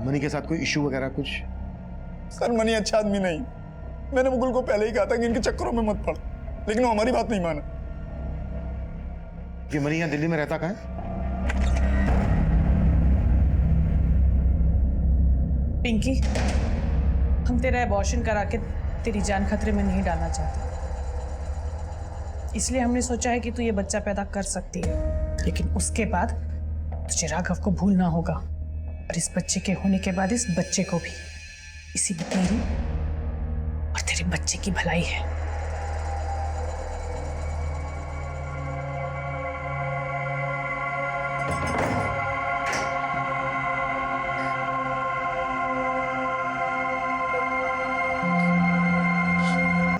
Money के साथ कोई इशू वगैरह कुछ? सर मनी अच्छा आदमी नहीं। मैंने मुकुल को पहले ही कहा था कि इनके चक्करों में मत पड़, लेकिन वो हमारी बात नहीं माना। ये मनी यहाँ दिल्ली में रहता कहाँ है? पिंकी, हम तेरा एबॉर्शन करा के तेरी जान खतरे में नहीं डालना चाहते, इसलिए हमने सोचा है कि तू ये बच्चा पैदा कर सकती है, लेकिन उसके बाद तुझे राघव को भूलना होगा, और इस बच्चे के होने के बाद इस बच्चे को भी। इसी में तेरी और तेरे बच्चे की भलाई है।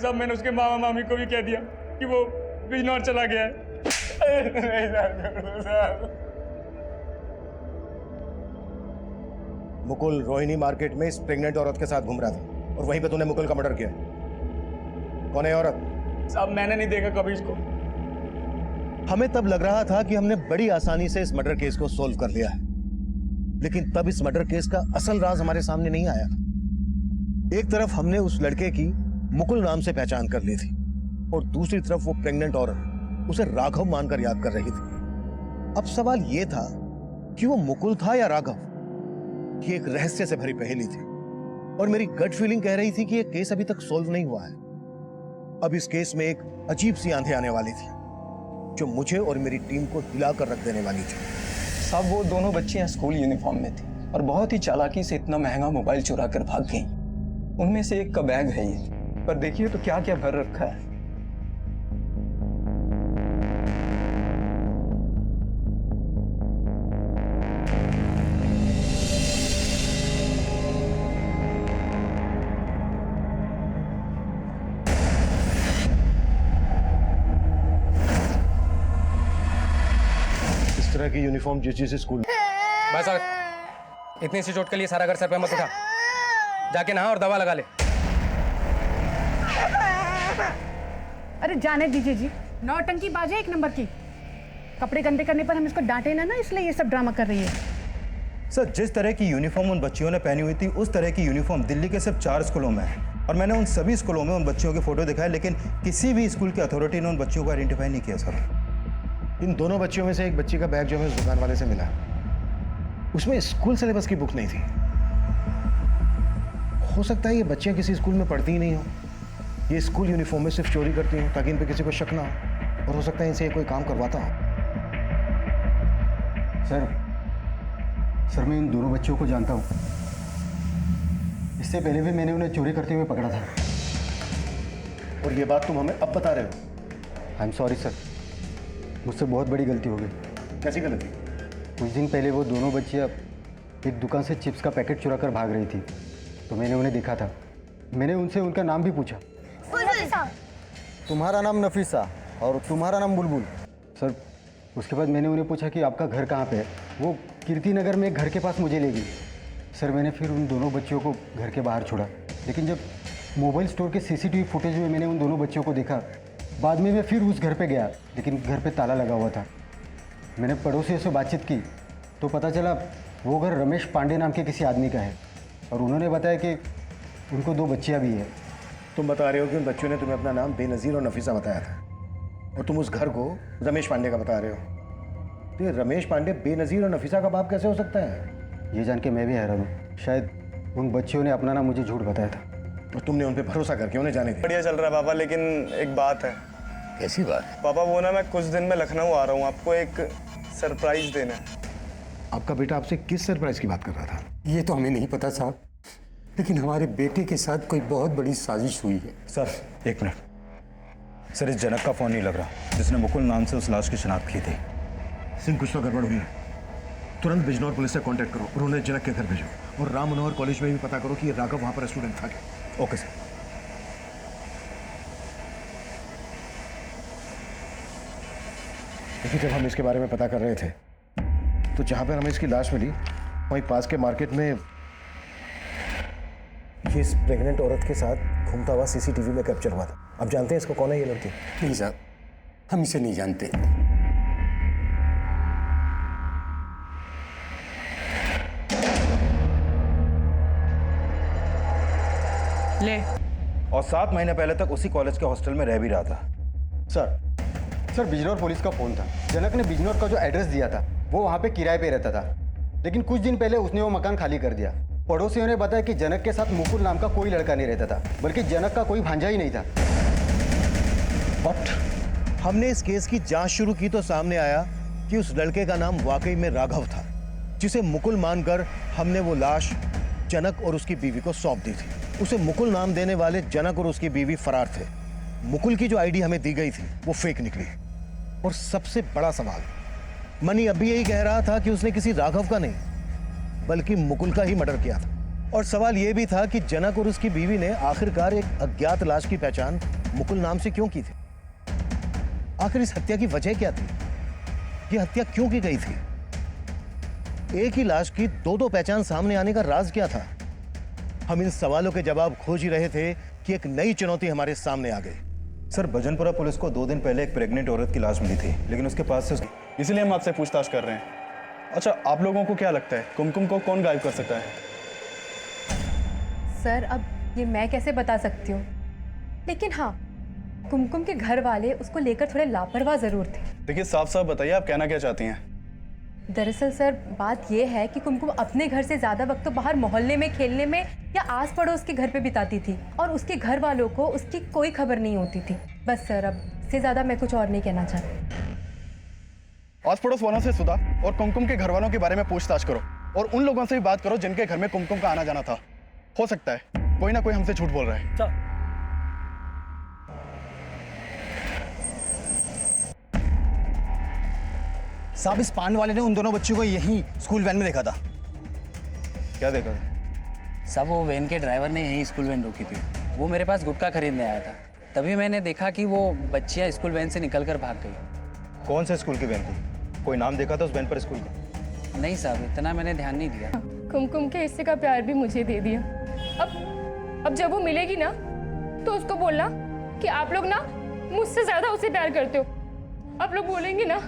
सब मैंने उसके मामा मामी को भी कह दिया कि वो बिजनौर चला गया है। मुकुल रोहिणी मार्केट में इस प्रेग्नेंट औरत के साथ घूम रहा था और वहीं पे तूने मुकुल का मर्डर किया। कौन है औरत? साहब मैंने नहीं देखा कभी इसको। हमें तब लग रहा था कि हमने बड़ी आसानी से इस मर्डर केस को सोल्व कर लिया है, लेकिन तब इस मर्डर केस का असल राज हमारे सामने नहीं आया। एक तरफ हमने उस लड़के की मुकुल नाम से पहचान कर ली थी और दूसरी तरफ वो प्रेग्नेंट औरत उसे राघव मानकर याद कर रही थी। अब सवाल यह था कि वो मुकुल था या राघव। ये एक रहस्य से भरी पहेली थी और मेरी गट फीलिंग कह रही थी कि ये केस अभी तक सॉल्व नहीं हुआ है। अब इस केस में एक अजीब सी आंधी आने वाली थी जो मुझे और मेरी टीम को हिलाकर रख देने वाली थी। साहब वो दोनों बच्चियां स्कूल यूनिफॉर्म में थी और बहुत ही चालाकी से इतना महंगा मोबाइल चुरा कर भाग गई। उनमें से एक का बैग है ये, पर देखिए तो क्या क्या भर रखा है। इस तरह की यूनिफॉर्म जिस स्कूल। बस और इतनी सी चोट के लिए सारा घर सर पे मत उठा, जाके नहा और दवा लगा ले। अरे जाने दीजिए जी, नौटंकी बाज है एक नंबर की। कपड़े गंदे करने पर हम इसको डांटे ना, इसलिए ये सब ड्रामा कर रही है। सर जिस तरह की यूनिफॉर्म उन बच्चियों ने पहनी हुई थी उस तरह की यूनिफॉर्म दिल्ली के सिर्फ 4 स्कूलों में है और मैंने उन सभी स्कूलों में उन बच्चियों के फोटो दिखाए, लेकिन किसी भी स्कूल की अथॉरिटी ने उन बच्चियों को आइडेंटिफाई नहीं किया। सर इन दोनों बच्चियों में से एक बच्ची का बैग जो हमें उस दुकान वाले से मिला, उसमें स्कूल सिलेबस की बुक नहीं थी। हो सकता है ये बच्चियां किसी स्कूल में पढ़ती ही नहीं हो, ये स्कूल यूनिफॉर्म में सिर्फ चोरी करती हो ताकि इन पे किसी को शक ना हो, और हो सकता है इनसे ये कोई काम करवाता हो। सर मैं इन दोनों बच्चों को जानता हूँ। इससे पहले भी मैंने उन्हें चोरी करते हुए पकड़ा था। और ये बात तुम हमें अब बता रहे हो? आई एम सॉरी सर, मुझसे बहुत बड़ी गलती हो गई। कैसी गलती? कुछ दिन पहले वो दोनों बच्चियाँ एक दुकान से चिप्स का पैकेट चुरा कर भाग रही थी, तो मैंने उन्हें देखा था। मैंने उनसे उनका नाम भी पूछा। तुम्हारा नाम नफीसा और तुम्हारा नाम बुलबुल। सर उसके बाद मैंने उन्हें पूछा कि आपका घर कहाँ पे है। वो कीर्ति नगर में एक घर के पास मुझे ले गई। सर मैंने फिर उन दोनों बच्चियों को घर के बाहर छोड़ा, लेकिन जब मोबाइल स्टोर के सीसीटीवी फुटेज में मैंने उन दोनों बच्चियों को देखा, बाद में मैं फिर उस घर पे गया, लेकिन घर पे ताला लगा हुआ था। मैंने पड़ोसियों से बातचीत की तो पता चला वो घर रमेश पांडे नाम के किसी आदमी का है और उन्होंने बताया कि उनको 2 बच्चियाँ भी हैं। तुम बता रहे हो कि उन बच्चों ने तुम्हें अपना नाम बेनज़ीर और नफीसा बताया था और तुम उस घर को रमेश पांडे का बता रहे हो। तो ये रमेश पांडे बेनज़ीर और नफीसा का बाप कैसे हो सकता है? ये जान के मैं भी हैरान हूँ। शायद उन बच्चियों ने अपना नाम मुझे झूठ बताया था और तुमने उन पर भरोसा करके उन्हें जाने दिया। बढ़िया चल रहा है पापा, लेकिन एक बात है। कैसी बात? पापा वो ना, मैं कुछ दिन में लखनऊ आ रहा हूँ, आपको एक सरप्राइज देना है। आपका बेटा आपसे किस सरप्राइज की बात कर रहा था? ये तो हमें नहीं पता साहब, लेकिन हमारे बेटे के साथ कोई बहुत बड़ी साजिश हुई है। Sir 1 minute. सर इस जनक का फ़ोन नहीं लग रहा जिसने मुकुल नाम से उस लाश की शिनाख्त की थी। सिंह कुछ तो गड़बड़ हुई है। तुरंत बिजनौर पुलिस से कांटेक्ट करो और उन्हें जनक के घर भेजो, और राम मनोहर कॉलेज में भी पता करो कि ये राघव वहां पर स्टूडेंट था क्या। Okay sir. देखिए जब हम इसके बारे में पता कर रहे थे तो जहां पर हमें इसकी लाश मिली वहीं पास के मार्केट में ये इस प्रेग्नेंट औरत के साथ घूमता हुआ सीसीटीवी में कैप्चर हुआ था। आप जानते हैं इसको कौन है ये लड़की? नहीं साहब, हम इसे नहीं जानते। ले। और 7 महीने पहले तक उसी कॉलेज के हॉस्टल में रह भी रहा था। सर बिजनौर पुलिस का फ़ोन था। जनक ने बिजनौर का जो एड्रेस दिया था वो वहाँ पे किराए पे रहता था, लेकिन कुछ दिन पहले उसने वो मकान खाली कर दिया। पड़ोसियों ने बताया कि जनक के साथ मुकुल नाम का कोई लड़का नहीं रहता था, बल्कि जनक का कोई भांजा ही नहीं था। बट हमने इस केस की जांच शुरू की तो सामने आया कि उस लड़के का नाम वाकई में राघव था, जिसे मुकुल मानकर हमने वो लाश जनक और उसकी बीवी को सौंप दी थी। उसे मुकुल नाम देने वाले जनक और उसकी बीवी फरार थे। मुकुल की जो आईडी हमें दी गई थी वो फेक निकली। और सबसे बड़ा सवाल, मनी अब भी यही कह रहा था कि उसने किसी राघव का नहीं बल्कि मुकुल का ही मर्डर किया था। और सवाल यह भी था कि जनक और उसकी बीवी ने आखिरकार एक अज्ञात लाश की पहचान मुकुल नाम से क्यों की थी। आखिर इस हत्या की वजह क्या थी? यह हत्या क्यों की गई थी? एक ही लाश की दो पहचान सामने आने का राज क्या था? हम इन सवालों के जवाब खोज ही रहे थे कि एक नई चुनौती हमारे सामने आ गई। सर, भजनपुरा पुलिस को 2 दिन पहले एक प्रेग्नेंट औरत की लाश मिली थी, लेकिन उसके पास से इसलिए हम आपसे पूछताछ कर रहे हैं। अच्छा, आप लोगों को क्या लगता है कुमकुम को कौन गायब कर सकता है? सर, अब ये मैं कैसे बता सकती हूँ, लेकिन हाँ, कुमकुम के घर वाले उसको लेकर थोड़े लापरवाह जरूर थे। देखिए, साफ साफ बताइए आप कहना क्या चाहती हैं? दरअसल सर, बात यह है कि कुमकुम अपने घर से ज्यादा वक्त तो बाहर मोहल्ले में खेलने में या आस पड़ोस के घर पे बिताती थी, और उसके घर वालों को उसकी कोई खबर नहीं होती थी। बस सर, अब इससे ज्यादा मैं कुछ और नहीं कहना चाहती। आस पड़ोस वालों से सुधा और कुमकुम के घर वालों के बारे में पूछताछ करो, और उन लोगों से भी बात करो जिनके घर में कुमकुम का आना जाना था। हो सकता है कोई ना कोई हमसे झूठ बोल रहा है। साहब, इस पान वाले ने उन दोनों बच्चों को यहीं स्कूल वैन में देखा था। क्या देखा था? साहब, वो वैन के ड्राइवर ने यहीं स्कूल वैन रोकी थी। वो मेरे पास गुटखा खरीदने आया था, तभी मैंने देखा कि वो बच्चियां स्कूल वैन से निकलकर भाग गई। कौन से स्कूल की वैन थी? कोई नाम देखा था उस वैन पर स्कूल का? नहीं साहब, इतना मैंने ध्यान नहीं दिया। कुमकुम के हिस्से का प्यार भी मुझे दे दिया। अब जब वो मिलेगी ना तो उसको बोलना कि आप लोग ना मुझसे ज्यादा उसे प्यार करते हो। आप लोग बोलेंगे ना।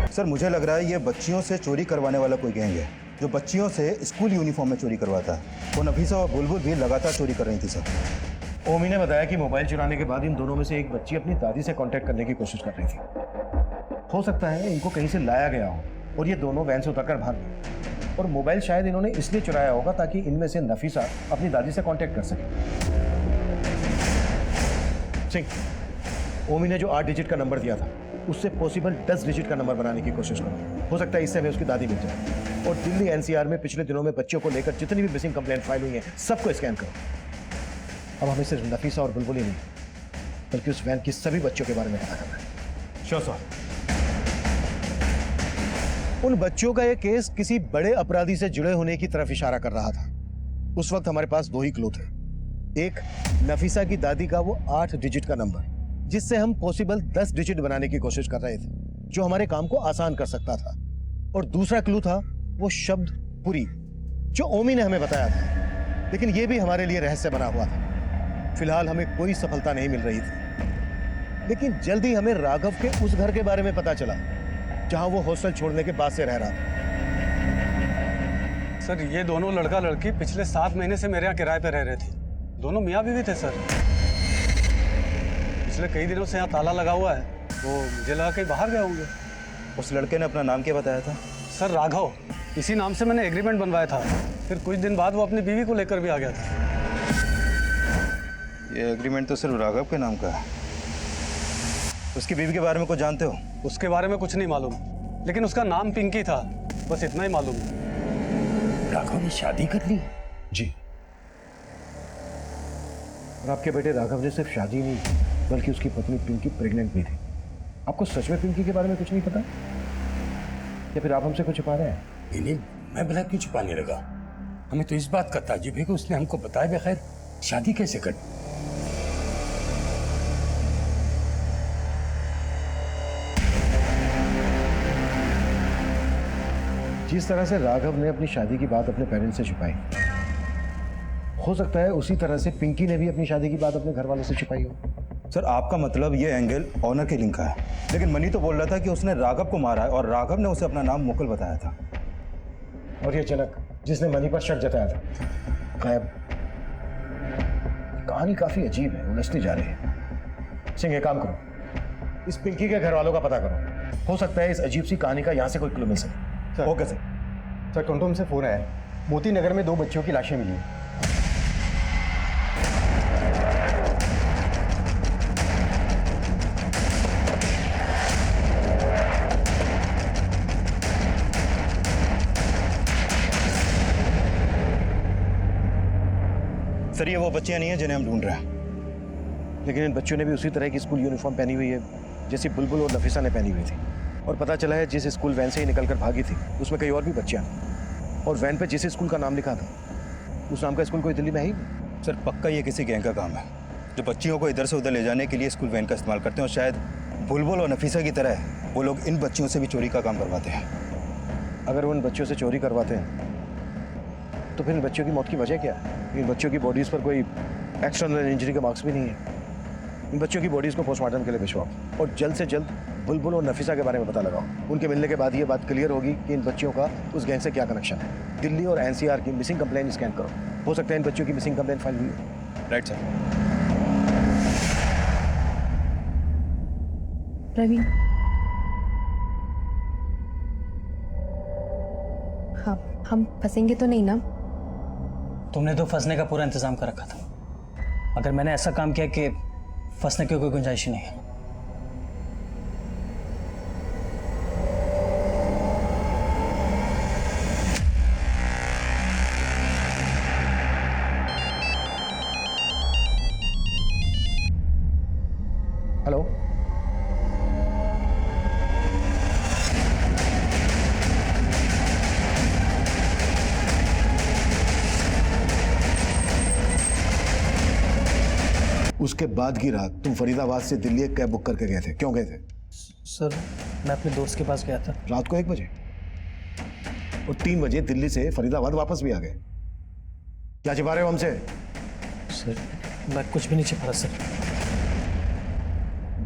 सर, मुझे लग रहा है ये बच्चियों से चोरी करवाने वाला कोई गैंग है जो बच्चियों से स्कूल यूनिफॉर्म में चोरी करवाता है। वो नफीसा और बुलबुल भी लगातार चोरी कर रही थी सर। ओमी ने बताया कि मोबाइल चुराने के बाद इन दोनों में से एक बच्ची अपनी दादी से कांटेक्ट करने की कोशिश कर रही थी। हो सकता है इनको कहीं से लाया गया हो और ये दोनों वैन से उतरकर भाग गए, और मोबाइल शायद इन्होंने इसलिए चुराया होगा ताकि इनमें से नफीसा अपनी दादी से कांटेक्ट कर सके। सिंह, ओमी ने जो 8 डिजिट का नंबर दिया था उससे पॉसिबल 10 डिजिट का नंबर बनाने की कोशिश करो। हो सकता है इससे हमें उसकी दादी मिल जाए। और दिल्ली एनसीआर में पिछले दिनों में बच्चों को लेकर जितनी भी मिसिंग कंप्लेंट फाइल हुई है सबको स्कैन करो। अब हमें सिर्फ नफीसा और बुलबुल ही नहीं बल्कि उस वैन की सभी बच्चों के बारे में पता करना है। Sure sir. उन बच्चों का यह केस किसी बड़े अपराधी से जुड़े होने की तरफ इशारा कर रहा था। उस वक्त हमारे पास 2 ही क्लू थे। एक, नफीसा की दादी का वो 8 डिजिट का नंबर जिससे हम पॉसिबल 10 डिजिट बनाने की कोशिश कर रहे थे, जो हमारे काम को आसान कर सकता था। और दूसरा क्लू था वो शब्द पुरी जो ओमी ने हमें बताया था, लेकिन यह भी हमारे लिए रहस्य बना हुआ था। फिलहाल हमें कोई सफलता नहीं मिल रही थी, लेकिन जल्दी हमें राघव के उस घर के बारे में पता चला जहां वो हॉस्टल छोड़ने के बाद से रह रहा था। सर, ये दोनों लड़का लड़की पिछले 7 महीने से मेरे यहाँ किराए पे रह रहे थे। दोनों मियाँ बीवी थे सर। पिछले कई दिनों से यहाँ ताला लगा हुआ है, वो मुझे लगा कहीं बाहर गए होंगे। उस लड़के ने अपना नाम क्या बताया था? सर, राघव। इसी नाम से मैंने एग्रीमेंट बनवाया था। फिर कुछ दिन बाद वो अपनी बीवी को लेकर भी आ गया था। ये एग्रीमेंट तो सिर्फ राघव के नाम का है। उसकी बीवी के बारे में कुछ जानते हो? उसके बारे में कुछ नहीं मालूम, लेकिन उसका नाम पिंकी था, बस इतना ही मालूम। राघव ने शादी कर ली? जी। और आपके बेटे राघव ने सिर्फ शादी नहीं बल्कि उसकी पत्नी पिंकी प्रेग्नेंट भी थी। आपको सच में पिंकी के बारे में कुछ नहीं पता, या फिर आप हमसे कुछ छुपा रहे हैं? नहीं, मैं भला क्यों छुपाने लगा? हमें तो इस बात का ताज्जुब है कि उसने हमको बताया बगैर शादी कैसे कर। जिस तरह से राघव ने अपनी शादी की बात अपने पेरेंट्स से छुपाई, हो सकता है उसी तरह से पिंकी ने भी अपनी शादी की बात अपने घर वालों से छुपाई हो। सर आपका मतलब ये एंगल ऑनर के लिंक का है, लेकिन मनी तो बोल रहा था कि उसने राघव को मारा है और राघव ने उसे अपना नाम मुकुल बताया था। और ये जनक जिसने मनी पर शक जताया था गायब। कहानी काफी अजीब है, उलझती जा रही है। सिंह एक काम करो, इस पिंकी के घर वालों का पता करो, हो सकता है इस अजीब सी कहानी का यहाँ से कोई क्लू मिल सके। Okay sir. सर टुमटुम से फोन आया, मोती नगर में 2 बच्चियों की लाशें मिली हैं। सर ये वो बच्चियां नहीं है जिन्हें हम ढूंढ रहे हैं। लेकिन इन बच्चों ने भी उसी तरह की स्कूल यूनिफॉर्म पहनी हुई है जैसी बुलबुल और नफीसा ने पहनी हुई थी। और पता चला है जिस स्कूल वैन से ही निकलकर भागी थी उसमें कई और भी बच्चियां हैं। और वैन पे जिस स्कूल का नाम लिखा था उस नाम का स्कूल कोई दिल्ली में है ही नहीं। सर पक्का ये किसी गैंग का काम है जो बच्चियों को इधर से उधर ले जाने के लिए स्कूल वैन का इस्तेमाल करते हैं, और शायद बुलबुल और नफीसा की तरह वो लोग इन बच्चियों से भी चोरी का काम करवाते हैं। अगर वो इन बच्चों से चोरी करवाते हैं तो फिर इन बच्चों की मौत की वजह क्या है? इन बच्चों की बॉडीज पर कोई एक्सटर्नल इंजरी के मार्क्स भी नहीं है। इन बच्चों की बॉडीज को पोस्टमार्टम के लिए भिजवाओ और जल्द से जल्द बुलबुल और नफीसा के बारे में पता लगाओ। उनके मिलने के बाद ये बात क्लियर होगी कि इन बच्चियों का उस गैंग से क्या कनेक्शन है। दिल्ली और एनसीआर की मिसिंग कंप्लेंट स्कैन करो, हो सकता है इन बच्चों की मिसिंग कंप्लेंट फाइल हुई है। Right sir. प्रवीण, हाँ हम फंसेंगे तो नहीं ना? तुमने तो फंसने का पूरा इंतजाम कर रखा था। अगर मैंने ऐसा काम किया कि फंसने की कोई गुंजाइश ही नहीं है। हेलो, उसके बाद की रात तुम फरीदाबाद से दिल्ली एक कैब बुक करके गए थे, क्यों गए थे? सर मैं अपने दोस्त के पास गया था रात को 1 बजे और 3 बजे दिल्ली से फरीदाबाद वापस भी आ गए। क्या छिपा रहे हो हमसे? सर मैं कुछ भी नहीं छिपा रहा सर।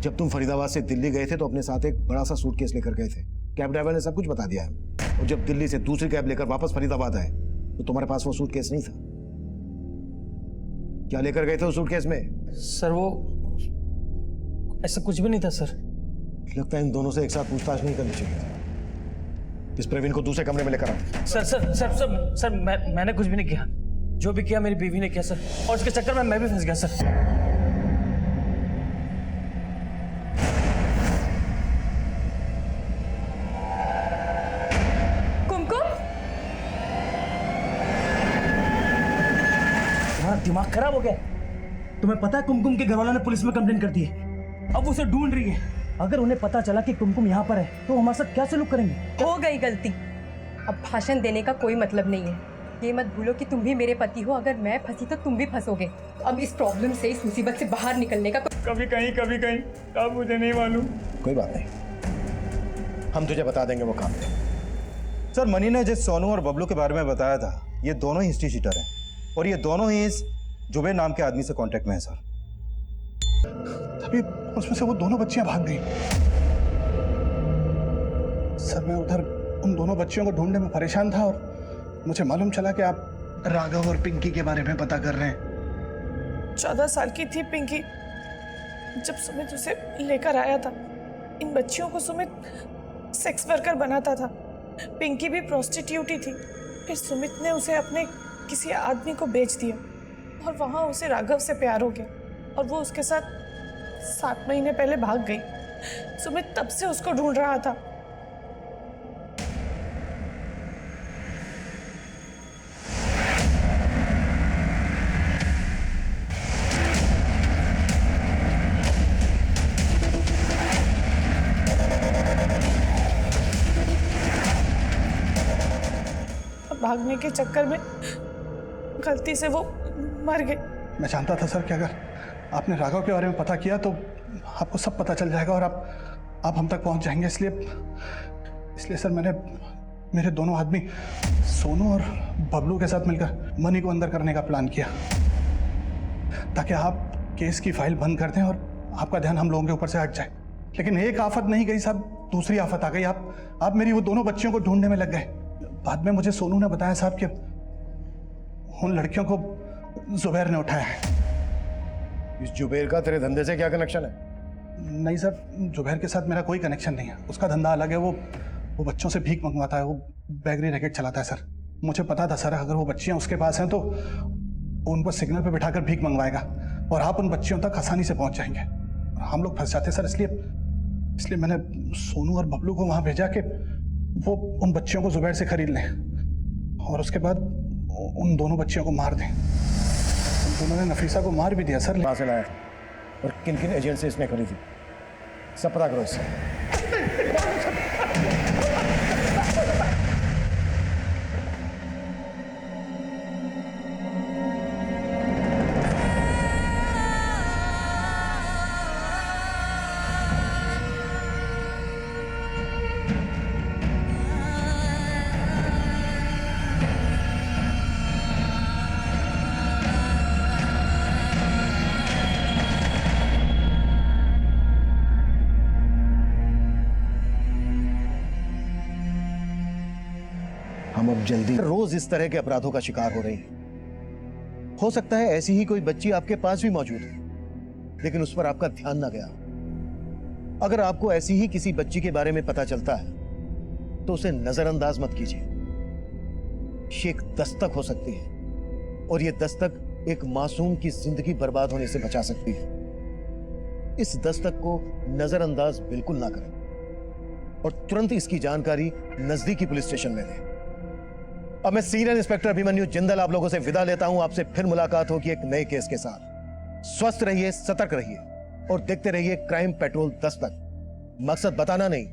जब तुम फरीदाबाद से दिल्ली गए थे तो अपने साथ एक बड़ा सा सूटकेस लेकर गए थे। कैब ड्राइवर ने सब कुछ बता दिया है। और जब दिल्ली से दूसरी कैब लेकर वापस फरीदाबाद आए तो तुम्हारे पास वो सूटकेस नहीं था। क्या लेकर गए थे उस सूटकेस में? सर वो ऐसा कुछ भी नहीं था सर। लगता है इन दोनों से एक साथ पूछताछ नहीं करनी चाहिए थी। इस प्रवीण को दूसरे कमरे में लेकर आओ। Sir sir sir sir sir मैंने कुछ भी नहीं किया। जो भी किया मेरी बीवी ने किया सर, और उसके चक्कर में मैं भी फंस गया सर। कुमकुम, तुम्हारा दिमाग खराब हो गया? तुम्हें पता है कुमकुम के घरवालों ने पुलिस में कंप्लेंट कर दी है। अब उसे ढूंढ रही है। अगर उन्हें पता चला कि कुमकुम यहाँ पर है तो हमारे साथ क्या सलूक करेंगे? हो गई गलती। अब भाषण देने का कोई मतलब नहीं है। ये मत भूलो कि तुम भी मेरे पति हो। अगर मैं फंसी तो तुम भी फंसोगे। अब इस प्रॉब्लम से, इस मुसीबत से बाहर निकलने का कभी कहीं अब मुझे नहीं मालूम। कोई बात नहीं, हम तुझे बता देंगे वो काम। सर मनी ने जिस सोनू और बबलू के बारे में बताया था, ये दोनों ही हिस्ट्री शीटर हैं और ये दोनों ही इस जुबेर नाम के आदमी से कांटेक्ट में है सर। तभी उसमें से वो दोनों बच्चियां भाग गई। सर मैं उधर उन दोनों बच्चियों को ढूंढने में परेशान था और मुझे मालूम चला कि आप राघव और पिंकी के बारे में पता कर रहे हैं। 14 साल की थी पिंकी जब सुमित उसे लेकर आया था। इन बच्चियों को सुमित सेक्स वर्कर बनाता था। पिंकी भी प्रोस्टिट्यूट ही थी। फिर सुमित ने उसे अपने किसी आदमी को बेच दिया और वहाँ उसे राघव से प्यार हो गया और वो उसके साथ 7 महीने पहले भाग गई। सुमित तब से उसको ढूंढ रहा था। भागने के चक्कर में गलती से वो मर गए। मैं जानता था सर कि अगर आपने राघव के बारे में पता किया तो आपको सब पता चल जाएगा और आप हम तक पहुंच जाएंगे। इसलिए सर मैंने मेरे दोनों आदमी सोनू और बबलू के साथ मिलकर मनी को अंदर करने का प्लान किया ताकि आप केस की फाइल बंद कर दें और आपका ध्यान हम लोगों के ऊपर से हट जाए। लेकिन एक आफत नहीं गई साहब, दूसरी आफत आ गई। आप मेरी वो दोनों बच्चियों को ढूंढने में लग गए। बाद में मुझे सोनू ने बताया साहब कि उन लड़कियों को जुबैर ने उठाया है। इस जुबैर का तेरे धंधे से क्या कनेक्शन है? नहीं सर, जुबैर के साथ मेरा कोई कनेक्शन नहीं है। उसका धंधा अलग है। वो बच्चों से भीख मंगवाता है, वो बेगरी रैकेट चलाता है सर। मुझे पता था सर, अगर वो बच्चियां उसके पास हैं तो उनको सिग्नल पे बिठाकर भीख मंगवाएगा और आप उन बच्चियों तक आसानी से पहुंच जाएंगे और हम लोग फंस जाते सर। इसलिए मैंने सोनू और बबलू को वहां भेजा कि वो उन बच्चियों को जुबैर से खरीद लें और उसके बाद उन दोनों बच्चियों को मार दें। उन दोनों ने नफीसा को मार भी दिया सर। कहाँ से लाया और किन किन एजेंट से इसने खरीदी, सब पता करो इससे। हम अब जल्दी रोज इस तरह के अपराधों का शिकार हो रही हैं। हो सकता है ऐसी ही कोई बच्ची आपके पास भी मौजूद है, लेकिन उस पर आपका ध्यान ना गया। अगर आपको ऐसी ही किसी बच्ची के बारे में पता चलता है तो उसे नजरअंदाज मत कीजिए। ये एक दस्तक हो सकती है और ये दस्तक एक मासूम की जिंदगी बर्बाद होने से बचा सकती है। इस दस्तक को नजरअंदाज बिल्कुल ना करें और तुरंत इसकी जानकारी नजदीकी पुलिस स्टेशन में दें। अब मैं सीनियर इंस्पेक्टर अभिमन्यु जिंदल आप लोगों से विदा लेता हूं। आपसे फिर मुलाकात होगी एक नए केस के साथ। स्वस्थ रहिए, सतर्क रहिए और देखते रहिए क्राइम पेट्रोल दस्तक। मकसद बताना नहीं,